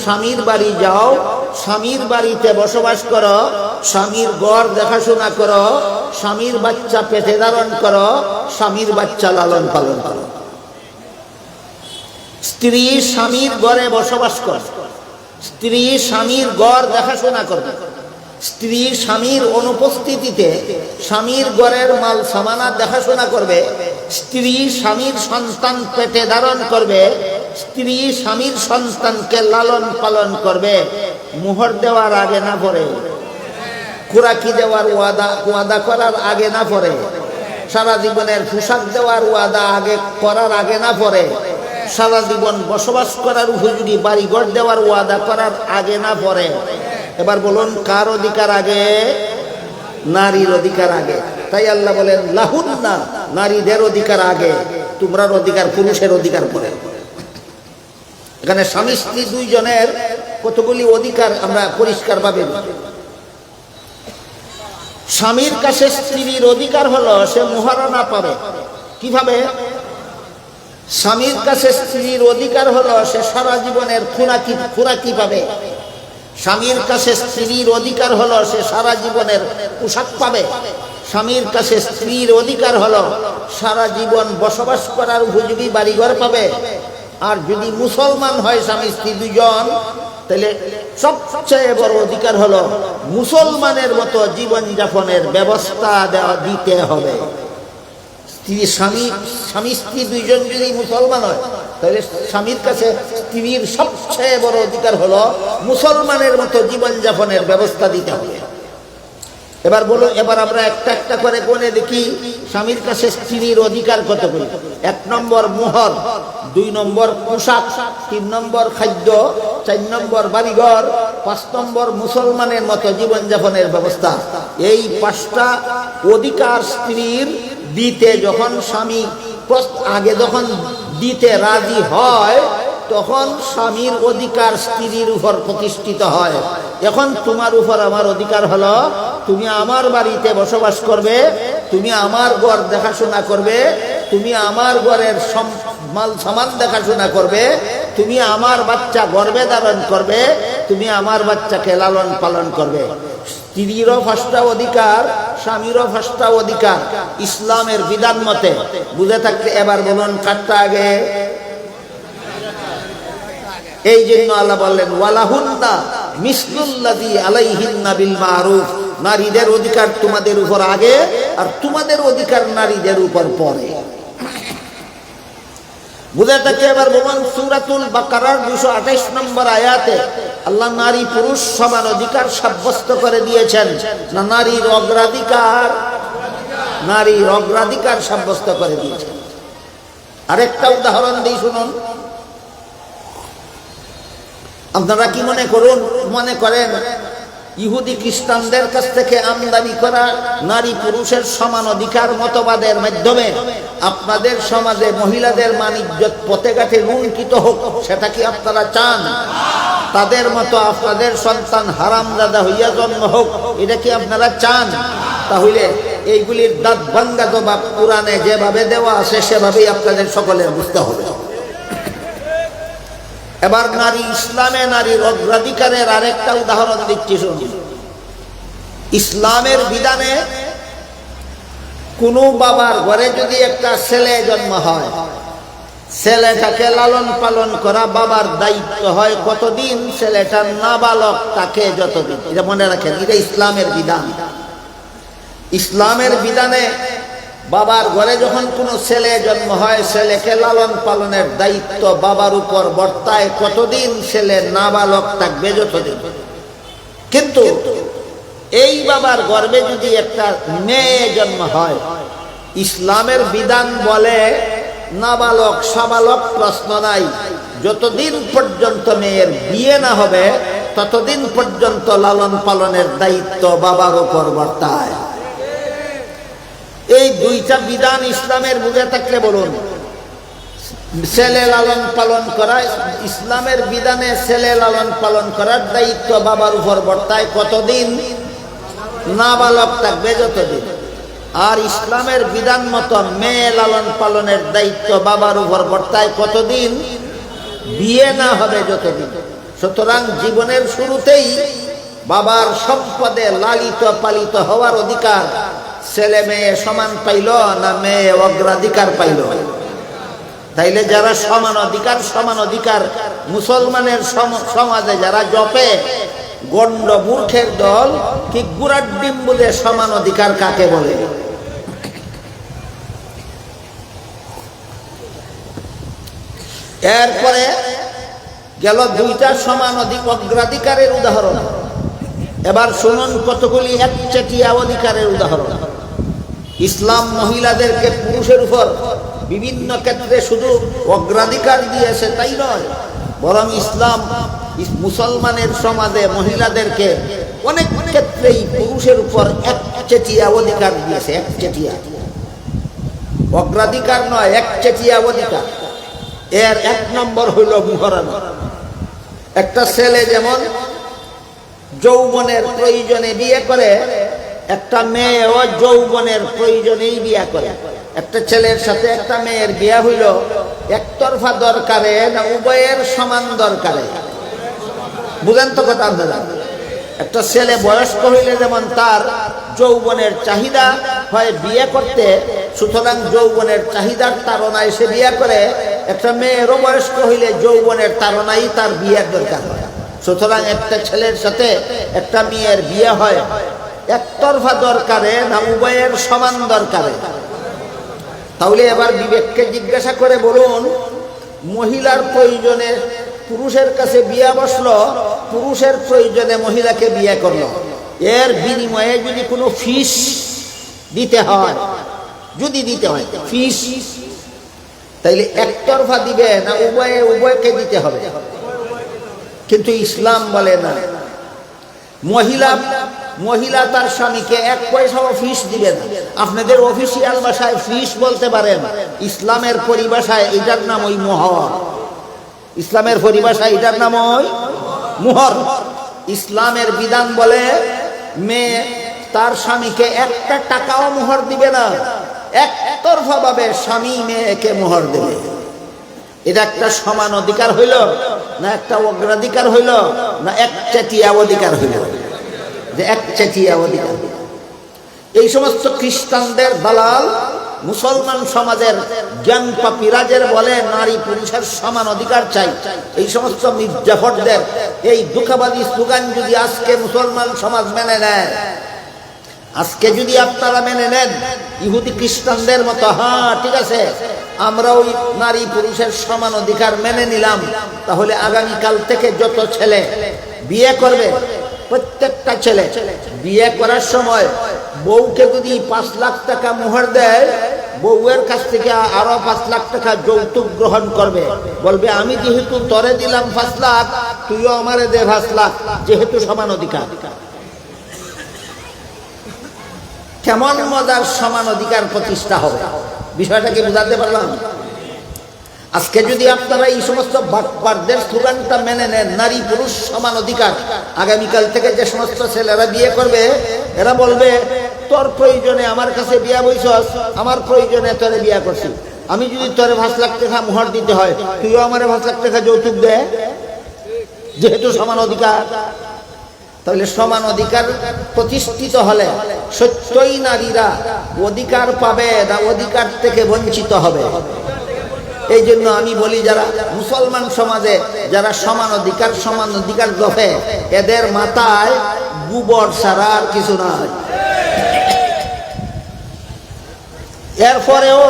স্বামীর বাড়ি যাও, স্বামীর বাড়িতে বসবাস করো, স্বামীর ঘর দেখাশোনা করো, স্বামীর বাচ্চা পেটে ধারণ করো, স্বামীর বাচ্চা লালন পালন করো। স্ত্রী স্বামীর ঘরে বসবাস করে, স্ত্রী স্বামীর ঘর দেখাশোনা করবে, স্ত্রী স্বামীর অনুপস্থিতিতে স্বামীর ঘরের মাল সামানা দেখাশোনা করবে, স্ত্রী স্বামীর সন্তান পেটে ধারণ করবে, স্ত্রী স্বামীর সন্তানকে লালন পালন করবে। মোহর দেওয়ার আগে না পড়ে, খুরাকি দেওয়ার ওয়াদা করার আগে না পড়ে, সারা জীবনের পোশাক দেওয়ার ওয়াদা আগে করার আগে না পড়ে, সারা জীবন বসবাস করার উপযোগী বাড়িঘর দেওয়ার ওয়াদা করার আগে না পড়ে। এবার বলুন কার অধিকার আগে? নারীর অধিকার আগে। তাই আল্লাহ বলেন লাহুন্না, নারীদের অধিকার আগে, তোমরার অধিকার পুরুষের অধিকার পরে। এখানে স্বামী স্ত্রী দুইজনের কতগুলি অধিকার আমরা পরিষ্কার ভাবে। স্বামীর কাছে স্ত্রীর অধিকার হলো সে মোহরানা পাবে। কিভাবে? স্বামীর কাছে স্ত্রীর অধিকার হলো সে সারা জীবনের খুরাকি পাবে। স্বামীর কাছে স্ত্রীর অধিকার হলো সে সারা জীবনের পোশাক পাবে। স্বামীর কাছে স্ত্রীর অধিকার হলো সারা জীবন বসবাস করার উপযোগী বাড়িঘর পাবে। আর যদি মুসলমান হয় স্বামী স্ত্রী দুজন, তাহলে সবচেয়ে বড় অধিকার হলো মুসলমানের মতো জীবনযাপনের ব্যবস্থা দিতে হবে। স্বামী স্ত্রী দুইজন যদি মুসলমান হয়, তাহলে স্বামীর কাছে স্ত্রীর সবচেয়ে বড় অধিকার হলো মুসলমানের মতো জীবনযাপনের ব্যবস্থা দিতে হবে। এবার আমরা একটা একটা করে গুনে দেখি স্বামীর কাছে স্ত্রীর অধিকার কতগুলি। 1 নম্বর মোহর, 2 নম্বর পোশাক, 3 নম্বর খাদ্য, 4 নম্বর বাড়িঘর, 5 নম্বর মুসলমানের মতো জীবনযাপনের ব্যবস্থা। এই 5টা অধিকার স্ত্রীর দিতে যখন স্বামী আগে যখন দিতে রাজি হয়, তখন স্বামীর অধিকার স্ত্রীর উপর প্রতিষ্ঠিত হয়। এখন তোমার উপর আমার অধিকার হলো তুমি আমার বাড়িতে বসবাস করবে, তুমি আমার ঘর দেখাশোনা করবে, তুমি আমার ঘরের মাল সামান দেখাশোনা করবে, তুমি আমার বাচ্চা গর্ভে ধারণ করবে, তুমি আমার বাচ্চাকে লালন পালন করবে। স্ত্রীরও 5টা অধিকার, স্বামীরও 5টা অধিকার ইসলামের বিধান মতে। বুঝে থাকলে এবার বলুন কারটা আগে? এই জন্য আল্লাহ বললেন ওয়ালাহুন্না মিসলুল্লাযী আলাইহিন্না বিল মারুফ, নারীদের অধিকার তোমাদের উপর আগে আর তোমাদের অধিকার নারীদের উপর পরে। বুঝে থাকলে এবার বলুন সূরাতুল বাকারার 228 নম্বর আয়াতে আল্লাহ নারী পুরুষ সমান অধিকার সাব্যস্ত করে দিয়েছেন না নারীর অগ্রাধিকার সাব্যস্ত করে দিয়েছেন। আরেকটা উদাহরণ দিই শুনুন। আপনারা কি মনে করেন ইহুদি খ্রিস্টানদের কাছ থেকে আমদানি করা নারী পুরুষের সমান অধিকার মতবাদের মাধ্যমে আপনাদের সমাজে মহিলাদের মান-ইজ্জত পথে ঘাটে লুণ্ঠিত হোক, সেটা কি আপনারা চান? তাদের মতো আপনাদের সন্তান হারামজাদা হইয়া জন্ম হোক, এটা কি আপনারা চান? তাহলে এইগুলির দাঁত ভাঙ্গা জবাব কোরআনে যেভাবে দেওয়া আছে সেভাবেই আপনাদের সকলের বুঝতে হবে। এবার ইসলামে নারীর অগ্রাধিকারের আরেকটা উদাহরণ দিচ্ছি শুনুন। ইসলামের বিধানে কোনো বাবার ঘরে যদি একটা ছেলে জন্ম হয়, ছেলেটাকে লালন পালন করা বাবার দায়িত্ব হয় কতদিন? ছেলেটার নাবালক তাকে যতদিন। এটা মনে রাখেন, এটা ইসলামের বিধান। ইসলামের বিধানে বাবার ঘরে যখন কোনো ছেলে জন্ম হয়, ছেলেকে লালন পালনের দায়িত্ব বাবার উপর বর্তায় কতদিন? ছেলে নাবালক থাকবে যতদিন। কিন্তু এই বাবার গর্ভে যদি একটা মেয়ে জন্ম হয়, ইসলামের বিধান বলে নাবালক সাবালক প্রশ্ন নাই, যতদিন পর্যন্ত মেয়ের বিয়ে না হবে ততদিন পর্যন্ত লালন পালনের দায়িত্ব বাবার উপর বর্তায়। এই দুইটা বিধান ইসলামের বুঝে থাকলে বলুন। ছেলে লালন পালন করা, ইসলামের বিধানে ছেলে লালন পালন করার দায়িত্ব বাবার উপর বর্তায় কতদিন? নাবালক থাকবে যতদিন। আর ইসলামের বিধান মতো মেয়ে লালন পালনের দায়িত্ব বাবার উপর বর্তায় কতদিন? বিয়ে না হবে যতদিন। সুতরাং জীবনের শুরুতেই বাবার সম্পদে লালিত পালিত হওয়ার অধিকার ছেলে মেয়ে সমান পাইল না মেয়ে অগ্রাধিকার পাইল? তাইলে যারা সমান অধিকার মুসলমানের সমাজে যারা জপে গন্ড মূর্খের দল, কি গুড়ার ডিম বলে সমান অধিকার কাকে বলে? এরপরে গেল দুইটা সমান অগ্রাধিকারের উদাহরণ। এবার শুনুন কতগুলি একচেটিয়া অধিকারের উদাহরণ। ইসলাম মহিলাদেরকে পুরুষের উপর বিভিন্ন ক্ষেত্রে শুধু অগ্রাধিকার দিয়েছে তাই নয়, বরং ইসলাম মুসলমানের সমাজে মহিলাদেরকে অনেক ক্ষেত্রেই পুরুষের উপর একচেটিয়া অধিকার দিয়েছে। একচেটিয়া অগ্রাধিকার নয়, একচেটিয়া অধিকার। এর এক নম্বর হইল মুহরানা। একটা ছেলে যেমন যৌবনের প্রয়োজনে বিয়ে করে, একটা মেয়েও যৌবনের প্রয়োজনেই বিয়ে করে। একটা ছেলের সাথে একটা মেয়ের বিয়ে হইল একতরফা দরকারে না উভয়ের সমান দরকারে? বুঝেন তো কথা আপনারা? একটা ছেলে বয়স্ক হইলে যেমন তার যৌবনের চাহিদা হয় বিয়ে করতে, সুতরাং যৌবনের চাহিদার তাড়নায় সে বিয়ে করে। একটা মেয়েরও বয়স্ক হইলে যৌবনের তাড়নাই তার বিয়ের দরকার হয়। সুতরাং একটা ছেলের সাথে একটা মেয়ের বিয়ে হয় একতরফা দরকারে না উভয়ের সমান দরকারে? তাহলে এবার বিবেককে জিজ্ঞাসা করে বলুন, মহিলার প্রয়োজনে পুরুষের কাছে বিয়ে বসলো, পুরুষের প্রয়োজনে মহিলাকে বিয়ে করলো, এর বিনিময়ে যদি কোনো ফিস দিতে হয়, ফিস, তাইলে একতরফা দিবে না উভয়কে দিতে হবে? কিন্তু ইসলাম বলে না, মহিলা তার স্বামীকে এক পয়সাও ফিস দিবে না। আপনাদের অফিসিয়াল ভাষায় ফিস বলতে পারেন, ইসলামের পরিভাষায় এটার নাম ওই মোহর। ইসলামের পরিভাষায় এটার নাম ওই মোহর। ইসলামের বিধান বলে মেয়ে তার স্বামীকে একটা টাকাও মোহর দিবে না, একতরফা ভাবে স্বামী মেয়েকে মোহর দেবে। এটা একটা সমান অধিকার হইল না একটা অগ্রাধিকার হইল না একচেটিয়া অধিকার হইল? যে একচেটিয়া অধিকার। এই সমস্ত খ্রিস্টানদের দালাল মুসলমান সমাজের জ্ঞান পাপিরাজের বলে নারী পুরুষের সমান অধিকার চাই। এই সমস্ত মির্জাফরদের এই দুঃখবাদী স্লোগান যদি আজকে মুসলমান সমাজ মেনে নেয়, আজকে যদি আপনারা মেনে নেন ইহুদি খ্রিস্টানদের মতো, হ্যাঁ ঠিক আছে আমরা ওই নারী পুরুষের সমান অধিকার মেনে নিলাম, তাহলে আগামীকাল থেকে যত ছেলে বিয়ে করবে, প্রত্যেকটা ছেলে বিয়ে করার সময় বউকে যদি 5 লাখ টাকা মোহর দেয়, বউয়ের কাছ থেকে আরো 5 লাখ টাকা যৌতুক গ্রহণ করবে। বলবে আমি যেহেতু তরে দিলাম 5 লাখ, তুইও আমারে দে 5 লাখ, যেহেতু সমান অধিকার। কেমন মজার সমান অধিকার প্রতিষ্ঠা হবে? বিষয়টা কি বুঝাতে পারলাম? আজকে যদি আপনারা এই সমস্ত বাটপারদের স্লোগানটা মেনে নেন, নারী পুরুষ সমান অধিকার, আগামীকাল থেকে যে সমস্ত ছেলেরা বিয়ে করবে এরা বলবে তোর প্রয়োজনে আমার কাছে বিয়া বইছস, আমার প্রয়োজনে তোরে বিয়া করছি, আমি যদি তোরে 5 লাখ টাকা মোহর দিতে হয়, তুইও আমারে 5 লাখ টাকা যৌতুক দে, যেহেতু সমান অধিকার। তাহলে সমান অধিকার প্রতিষ্ঠিত হলে সত্যই নারীরা অধিকার পাবে না অধিকার থেকে বঞ্চিত হবে? এই জন্য আমি বলি, যারা মুসলমান সমাজে যারা সমান অধিকার জপে, এদের মাথায় গোবর ছাড়া আর কিছু নাই। এরপরেও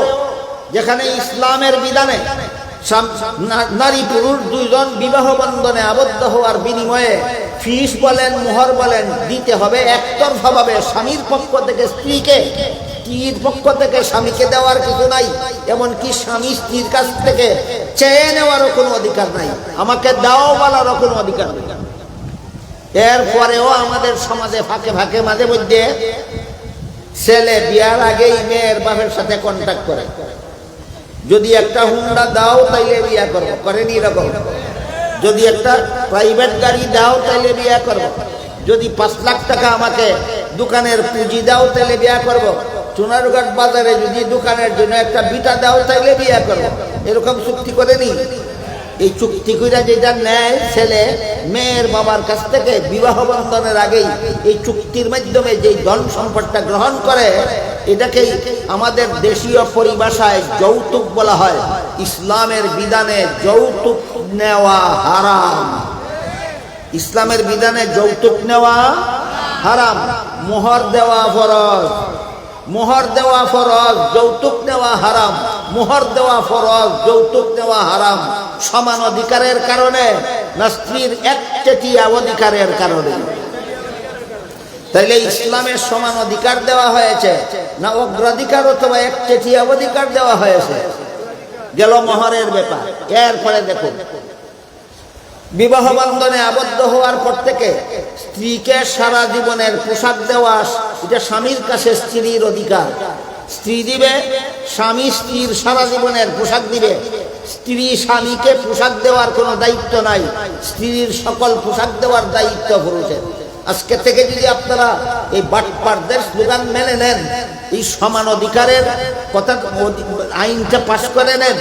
যেখানে ইসলামের বিধানে নারী পুরুষ দুইজন বিবাহ বন্ধনে আবদ্ধ হওয়ার বিনিময়ে ফিস বলেন মোহর বলেন দিতে হবে একতরফা ভাবে, স্বামীর পক্ষ থেকে স্ত্রীকে, স্ত্রীর পক্ষ থেকে স্বামীকে দেওয়ার কিছু নাই, এমনকি স্বামী স্ত্রীর কাছ থেকে চেয়ে নেওয়ারও কোনো অধিকার নাই, আমাকে দাও বলারও কোনো অধিকার নেই। এরপরেও আমাদের সমাজে ফাঁকে ফাঁকে মাঝে মধ্যে ছেলে বিয়ার আগেই মেয়ের বাপের সাথে কন্ট্যাক্ট করে, যদি একটা হুন্ডা দাও তাইলে বিয়া করবো, করেনি এরকম? যদি একটা প্রাইভেট গাড়ি দাও তাইলে বিয়া করব, যদি 5 লাখ টাকা আমাকে দোকানের পুঁজি দাও তাইলে বিয়া করব, চুনারঘাট বাজারে যদি দোকানের জন্য একটা বিটা দাও তাইলে বিয়া করব, এরকম চুক্তি করেনি? এই চুক্তি কইরা যেটা নেয় ছেলে মেয়ের বাবার কাছ থেকে বিবাহ বন্ধনের আগেই এই চুক্তির মাধ্যমে যে ধন সম্পদটা গ্রহণ করে, এটাকেই আমাদের দেশীয় পরিভাষায় যৌতুক বলা হয়। ইসলামের বিধানে যৌতুক নেওয়া হারাম। ইসলামের বিধানে যৌতুক নেওয়া হারাম। মোহর দেওয়া ফরজ, মোহর দেওয়া ফরজ, যৌতুক নেওয়া হারাম। মোহর দেওয়া ফরজ, যৌতুক নেওয়া হারাম। সমান অধিকারের কারণে না স্ত্রীর 1/3 অধিকারের কারণে? তাইলে ইসলামের সমান অধিকার দেওয়া হয়েছে না অগ্রাধিকার অথবা 1/3 অধিকার দেওয়া হয়েছে? গেল মোহরের ব্যাপার। এরপরে দেখুন, বিবাহ বন্ধনে আবদ্ধ হওয়ার পর থেকে স্ত্রীকে সারা জীবনের পোশাক দেওয়া, এটা স্বামীর কাছে স্ত্রীর অধিকার। স্ত্রী দিবে, স্বামী স্ত্রীর সারা জীবনের পোশাক দিবে। স্ত্রী স্বামীকে পোশাক দেওয়ার কোনো দায়িত্ব নাই, স্ত্রীর সকল পোশাক দেওয়ার দায়িত্ব পুরুষের। আজকে থেকে যদি আপনারা এই বাটপারদের স্লোগান মেনে নেন, এই সমান অধিকারের কথা আইনটা পাশ করে নেন,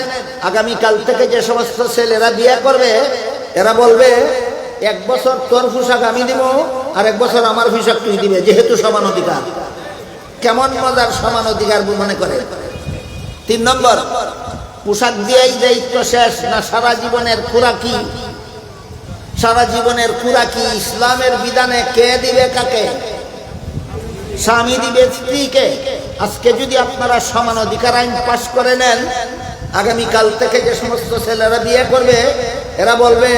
আগামীকাল থেকে যে সমস্ত ছেলেরা বিয়ে করবে এরা বলবে 1 বছর তোর পোশাক আমি দিব আর 1 বছর আমার পোশাক তুই দিবে, যেহেতু সমান অধিকার। কেমন মজার সমান অধিকার মনে করে? 3 নম্বর, পোশাক দিয়েই দায়িত্ব শেষ না সারা জীবনের খোরাকি? সারা জীবনের খোরাকি ইসলামের বিধানে কে দিবে কাকে? স্বামী দিবে স্ত্রীকে। আজকে যদি আপনারা সমান অধিকার আইন পাশ করে নেন, আগামীকাল থেকে যে সমস্ত ছেলেরা বিয়ে করবে এরা বলবে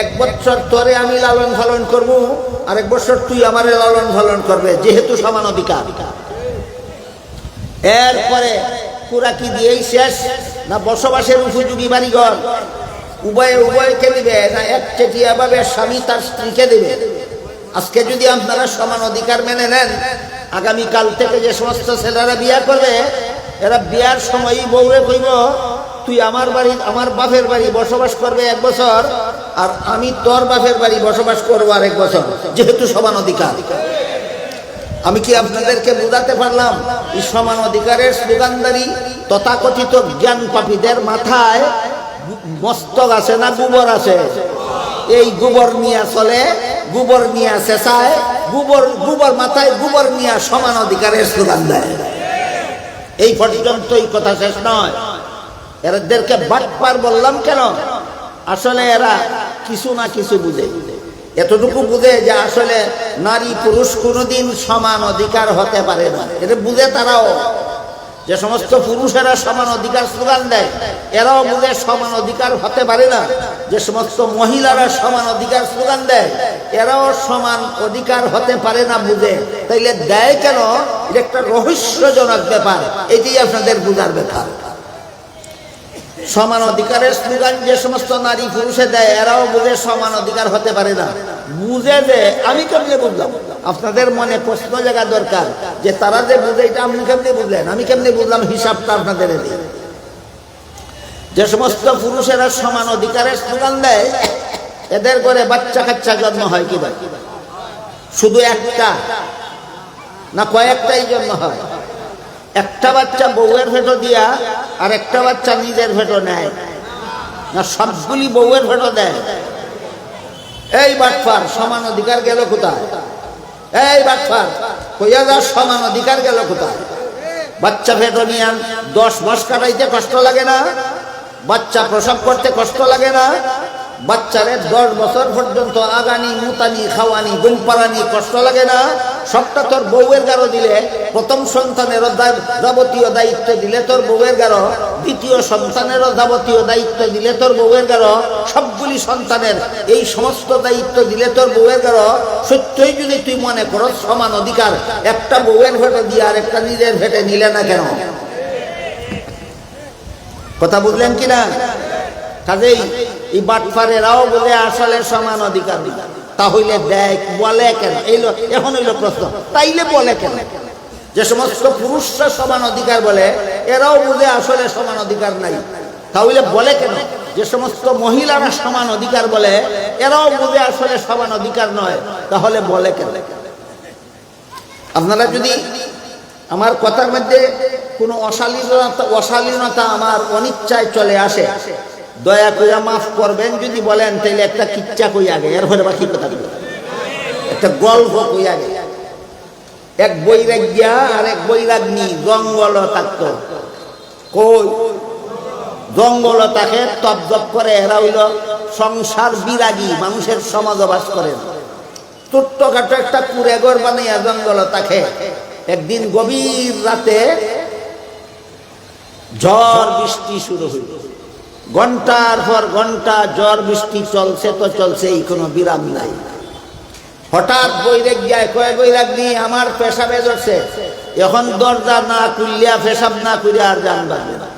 1 বছর তোরে আমি লালন পালন করবো আর 1 বছর তুই আমারে লালন পালন করবে, যেহেতু সমান অধিকার। এরপরে খোরাকি দিয়েই শেষ না বসবাসের উপযোগী বাড়িঘর? উভয়কে দিবে না 1/3 ভাবে স্বামী তার স্ত্রীকে দিবে? আজকে যদি আপনারা সমান অধিকার মেনে নেন, আগামীকাল থেকে যে সমস্ত ছেলেরা বিয়ে করবে এরা বিয়ার সময়ই বউরে কইব তুই আমার বাড়ি আমার বাপের বাড়ি বসবাস করবে 1 বছর আর আমি তোর বাপের বাড়ি বসবাস করবো আর 1 বছর, যেহেতু সমান অধিকার। আমি কি আপনাদেরকে বোঝাতে পারলাম? এই সমান অধিকারের স্লোগানদারি তথাকথিত জ্ঞান পাপীদের মাথায় মস্তক আছে না গোবর আছে? এই গোবর নিয়ে চলে, গোবর নিয়ে চেঁচায়, গোবর মাথায় গোবর নিয়ে সমান অধিকারের স্লোগান দেয়। এই পর্যন্তই কথা শেষ নয়। এদেরকে বাটপার বললাম কেন? আসলে এরা কিছু না কিছু বুঝে। এতটুকু বুঝে যে আসলে নারী পুরুষ কোনোদিন সমান অধিকার হতে পারে না, এটা বুঝে তারাও। যে সমস্ত পুরুষেরা সমান অধিকার স্লোগান দেয় এরাও বুঝে সমান অধিকার হতে পারে না। যে সমস্ত মহিলারা সমান অধিকার স্লোগান দেয় এরাও সমান অধিকার হতে পারে না বুঝে। তাইলে দেয় কেন? এটা একটা রহস্যজনক ব্যাপার, এটাই আপনাদের বুঝার ব্যাপার। সমান অধিকারের স্লোগান যে সমস্ত নারী পুরুষে দেয় এরাও বুঝে সমান অধিকার হতে পারে না। বুঝে যে আমি কেমনে বুঝলাম? আপনাদের মনে প্রশ্ন জায়গা দরকার যে তারা যে বুঝে এটা আপনি কেমনে বুঝলেন, আমি কেমনে বুঝলাম? হিসাবটা আপনাদের দিই। যে সমস্ত পুরুষেরা সমান অধিকারের স্লোগান দেয় এদের করে বাচ্চা কাচ্চা জন্ম হয় কি ভাই? শুধু একটা না কয়েকটাই জন্ম হয়? একটা বাচ্চা বউয়ের ফেটো দিয়া আর একটা বাচ্চা নিজের ফেটো নেয় না সবগুলি বউয়ের ফেটো দেয়? এই বাটপার, সমান অধিকার গেল কোথায়? এই বাটপার, কইয়া যা সমান অধিকার গেল কোথায়? বাচ্চা ফেটো নিয়ে 10 মাস কাটাইতে কষ্ট লাগে না? বাচ্চা প্রসব করতে কষ্ট লাগে না? বাচ্চারে 10 বছর পর্যন্ত আগানি মুতানি খাওয়ানি ঘুম পাড়ানি কষ্ট লাগে না? সবটা তোর বউয়ের গারো দিলে, প্রথম সন্তানের যাবতীয় দায়িত্ব দিলে তোর বউয়ের গারো, দ্বিতীয় সন্তানেরও যাবতীয় দায়িত্ব দিলে তোর বউয়ের গারো, সবগুলি সন্তানের এই সমস্ত দায়িত্ব দিলে তোর বউয়ের গারো। সত্যই যদি তুই মনে করো সমান অধিকার, একটা বউয়ের ভেটে দিয়ে আর একটা নিজের ভেটে নিলে না কেন? কথা বুঝলেন কিনা? কাজেই এই বাটপারেরাও বলে আসলে সমান অধিকার দিবে। তাহলে দেখ বলে কেন? এখন হইল প্রশ্ন, তাইলে বলে কেন? যে সমস্ত পুরুষরা সমান অধিকার বলে এরাও বুঝে আসলে সমান অধিকার নাই। তাহলে বলে কেন? যে সমস্ত মহিলারা সমান অধিকার বলে এরাও বুঝে আসলে সমান অধিকার নয়, তাহলে বলে কেন? আপনারা যদি আমার কথার মধ্যে কোনো অশালীনতা আমার অনিচ্ছায় চলে আসে, দয়া করে মাফ করবেন। যদি বলেন তাহলে একটা কিচ্ছা কই আগে, এরপরে বাকি কথা বলবেন। একটা গল্প কই আগে। এক বৈরাগ্যা আর এক বৈরাগ্নী জঙ্গল থাকতো। কই জঙ্গল তাকে তপ করে। এরা হইল সংসার বিরাগী, মানুষের সমাজে বাস করেন। ছোট্টখাটো একটা কুড়ে ঘর বানাইয়া জঙ্গল তাকে। একদিন গভীর রাতে ঝড় বৃষ্টি শুরু হইল। ঘন্টার পর ঘন্টা ঝড় বৃষ্টি চলছে তো চলছে, এই কোনো বিরাম নাই। হঠাৎ বৈরাগ্যায় কয়, বৈরাগ্নী আমার পেশাবে ধরছে, এখন দরজা না খুললিয়া পেশাব না করে আর জান বাঁধবে না।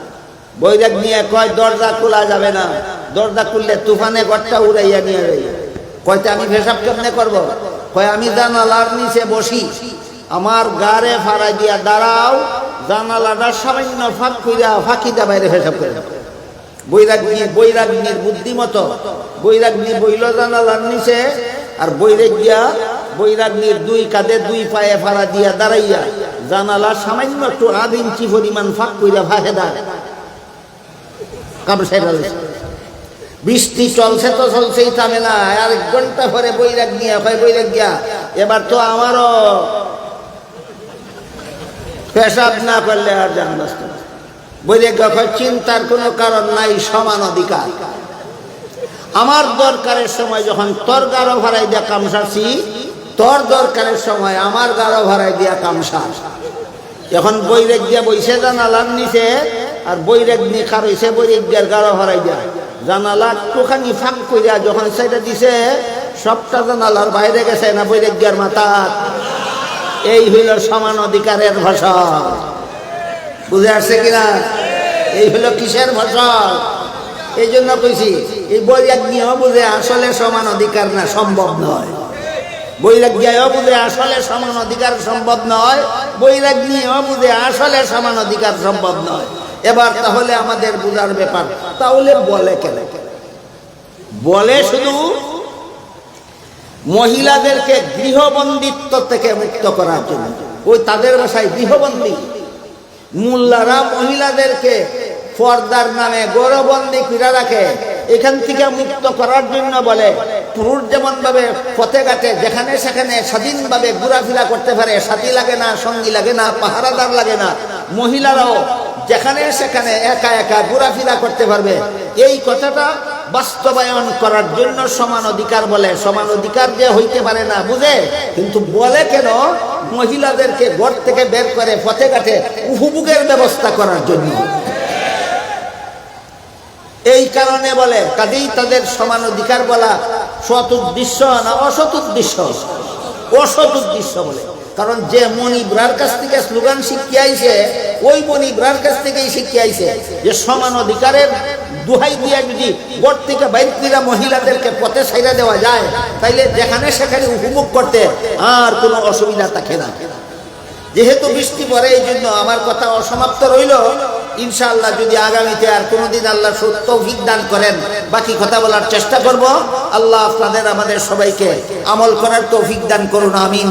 বৈরাগ্নী কয় দরজা খোলা যাবে না, দরজা খুললে তুফানে ঘরটা উড়াইয়া নিয়ে যাবে। কয়টা আমি পেশাব কেমনে করবো? কয় আমি জানালার নিচে বসি, আমার গাড়ে ফাড়াই দিয়া দাঁড়াও, জানালাটা সামান্য ফাঁক কইরা ফাঁকিটা বাইরে পেশাব করে। বৈরাগ্নীর বুদ্ধিমতো বৈরাগ্নী বইল জানালার নিচে, আর বৈরাগ্নীর দুই কাঁধে দুই পায়ে ফাড়া দিয়া দাঁড়াইয়া জানালা সামান্য একটু 1/2 ইঞ্চি পরিমাণ ফাঁক কইরা ফাঁকে দাঁড় বৃষ্টি চলছে তো চলছেই, থামে না। আর 1 ঘন্টা পরে বৈরাগ্যা এবার তো আমারও পেশাব না করলে আর জান বাঁচত না। বৈরাগ্য চিন্তার কোনো কারণ নাই, সমান অধিকার। আমার দরকারের সময় যখন তোর গাঢ় ভাড়াই দিয়া কামসারছি, তোর দরকারের সময় আমার গাঢ় ভাড়াই দিয়া কামসার। এখন বৈরাগ্যা বইছে জানালার নিচে, আর বৈরাগ্নী খার হইছে বৈরাগ্যার গাঢ় ভাড়াই দিয়া। জানালা একটুখানি ফাঁক কইরা যখন সেটা দিছে, সবটা জানালার বাইরে গেছে না বৈরাগ্যার মাথা। এই হইল সমান অধিকারের ফসল। বুঝে আসছে কিনা? এই হইল কিসের ফসল? এই জন্য কইছি এই বৈরাগ্যও বুঝে আসলে সমান অধিকার না, সম্ভব নয়। বৈরাগ্যও বুঝে আসলে সমান অধিকার সম্ভব নয়, বৈরাগ্যও বুঝে আসলে সমান অধিকার সম্ভব নয়। এবার তাহলে আমাদের বুঝার ব্যাপার, তাহলে বলে কেন? বলে শুধু মহিলাদেরকে গৃহবন্দিত্ব থেকে মুক্ত করার জন্য। ওই তাদের ভাষায় গৃহবন্দী। মোল্লারা মহিলাদেরকে পর্দার নামে গৌরবন্দী করে রাখে, এখান থেকে মুক্ত করার জন্য বলে। পুরুষ যেমন ভাবে পথে ঘাটে যেখানে সেখানে স্বাধীনভাবে ঘোরাফেরা করতে পারে, সাথী লাগে না, সঙ্গী লাগে না, পাহারাদার লাগে না, মহিলারাও যেখানে সেখানে একা একা ঘোরাফেরা করতে পারবে। এই কথাটা বাস্তবায়ন করার জন্য সমান অধিকার বলে। সমান অধিকার যে হইতে পারে না বুঝে, কিন্তু বলে কেন? মহিলাদেরকে ঘর থেকে বের করে পথে ঘাটে উপভোগের ব্যবস্থা করার জন্য। এই কারণে বলে। কাজেই তাদের সমান অধিকার বলা সৎ উদ্দেশ্য না অসৎ উদ্দেশ্য? অসৎ উদ্দেশ্য বলে। কারণ যে মনিবরার কাছ থেকে স্লোগান শিখিয়াইছে, ওই মনিবরার কাছ থেকেই শিখিয়াইছে যে সমান অধিকারের দুহাই দিয়া যদি ঘর থেকে বাইর করে মহিলাদেরকে পথে ছাইরা দেওয়া যায়, তাইলে যেখানে সেখানে উপভোগ করতে আর কোনো অসুবিধা থাকে না। যেহেতু বৃষ্টি পড়ে, এই জন্য আমার কথা অসমাপ্ত রইল। ইনশাআল্লাহ যদি আগামীতে আর কোনোদিন আল্লাহ তৌফিক দান করেন, বাকি কথা বলার চেষ্টা করব। আল্লাহ আপনাদের আমাদের সবাইকে আমল করার তৌফিক দান করুন, আমিন।